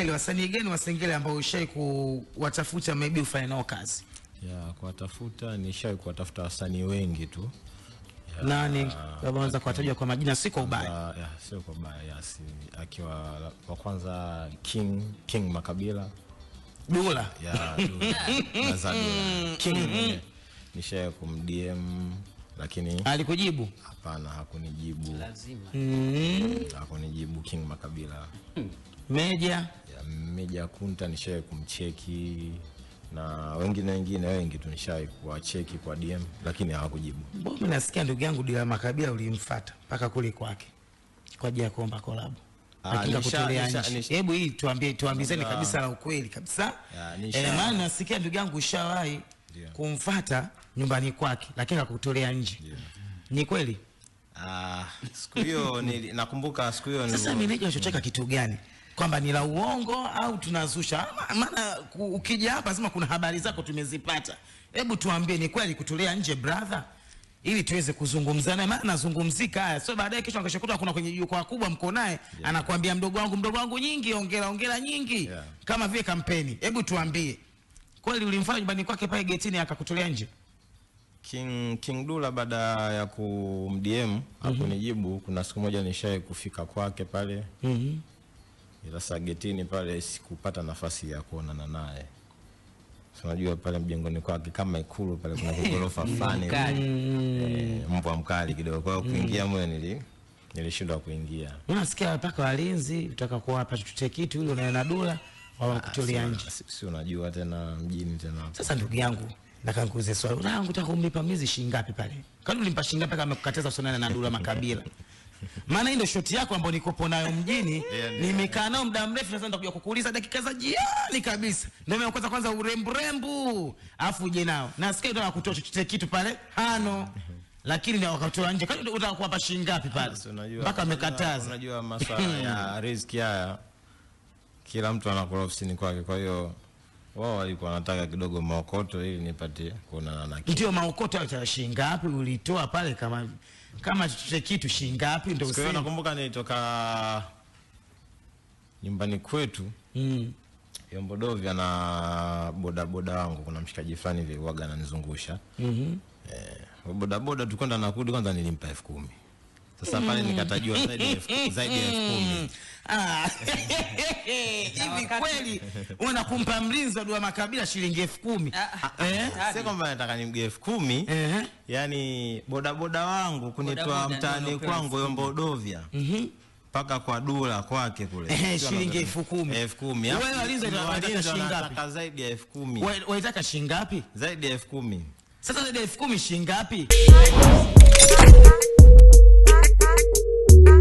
Singeli, wasanii gani wa Singeli ambao ushai kuwatafuta maybe ufanye nao kazi? Kuwatafuta nishai kuwatafuta wasanii wengi tu. Nani waanza kuwataja kwa majina, si kwa ubaya? Sio kwa ubaya, akiwa wa kwanza King Makabila. Dula. Dula. King nishai kumDM lakini alikujibu? Hapana, hakunijibu. Lazima. Hakunijibu King Makabila. Meja Kunta nishai kumcheki na wengine wengi tunishai kuwacheki kwa DM lakini hawakujibu. Mbona nasikia ndugu yangu Dila Makabila ulimfuata mpaka kule kwake kwa ajili ya kuomba collab? Hakika kutolea nje. Hebu hii tuambizeni kabisa la ukweli kabisa. Maana nasikia ndugu yangu ushawahi kumfuata nyumbani kwake lakini hakutolea nje. Ni kweli? Siku hiyo nakumbuka siku hiyo. Sasa mimi nilichocheka kitu gani? Kwamba ni la uongo au tunazusha? Maana ukija hapa lazima kuna habari zako tumezipata. Hebu tuambie ni kweli kutolea nje brother, ili tuweze kuzungumzana. Maana nazungumzika haya sio baadaye kesho angeshikuta kuna kwenye jukwaa kubwa mko naye anakuambia mdogo wangu nyingi ongera nyingi kama vile kampeni. Hebu tuambie kweli ulimfanya nyumbani kwake pale getini akakutolea nje? King Dula baada ya kumDM hakunijibu. Kuna siku moja nishai kufika kwake pale. Ila saa getini pale sikupata nafasi ya kuonana naye. Unajua pale mjengoni kwake kama Ikulu pale kuna gorofa fulani mbwa mkali kidogo, kwa kuingia mwe nilishindwa kuingia. Unasikia mpaka walinzi utaka kuwapa chochote kitu ile unaona Dula wao kutolea nje. Si unajua tena mjini tena. Sasa ndugu yangu nakanguze swali langu, unataka kumlipa miezi shilingi ngapi pale? Kama ulimpa shilingi ngapi kama amekukataza usonane na Dula Makabila? Maana hii ndio shoti yako ambayo nikopo nayo mjini. Nimekaa nao muda mrefu, sasa nitakuja kukuuliza dakika za jioni kabisa. Ndio mimi kwanza urembu afu uje nao. Nasikia ndio nakutoa chochote kitu pale hano. Lakini na wakatoa nje. Kama unataka kuwapa shilingi ngapi pale? Mpaka amekataza. Unajua masuala ya riziki haya kila mtu anakula ofisini kwake, kwa hiyo wao walikuwa wanataka kidogo maokoto ili nipate kuonana na kitu. Ndio maokoto ya shilingi ngapi ulitoa pale kama chochote kitu shilingi ngapi ndio useme? Nakumbuka nilitoka nyumbani kwetu Yombodovia na bodaboda wangu, kuna mshikaji fulani hivi waga ananizungusha. Bodaboda tukwenda na kurudi, kwanza nilimpa 10,000. Sasa pale nikatajua zaidi ya 10,000. Hivi kweli unakumpa mlinzi wa Dula Makabila shilingi 10,000? Sio kwamba nataka nimge 10,000. Yani bodaboda wangu kunitoa mtaani kwangu Yombodovia paka kwa Dula kwake kule shilingi 10,000. Wewe walinzi wanataka shilingi ngapi? Nataka zaidi ya 10,000. Wewe unataka shilingi ngapi? Zaidi ya 10,000. Sasa zaidi ya 10,000 shilingi ngapi?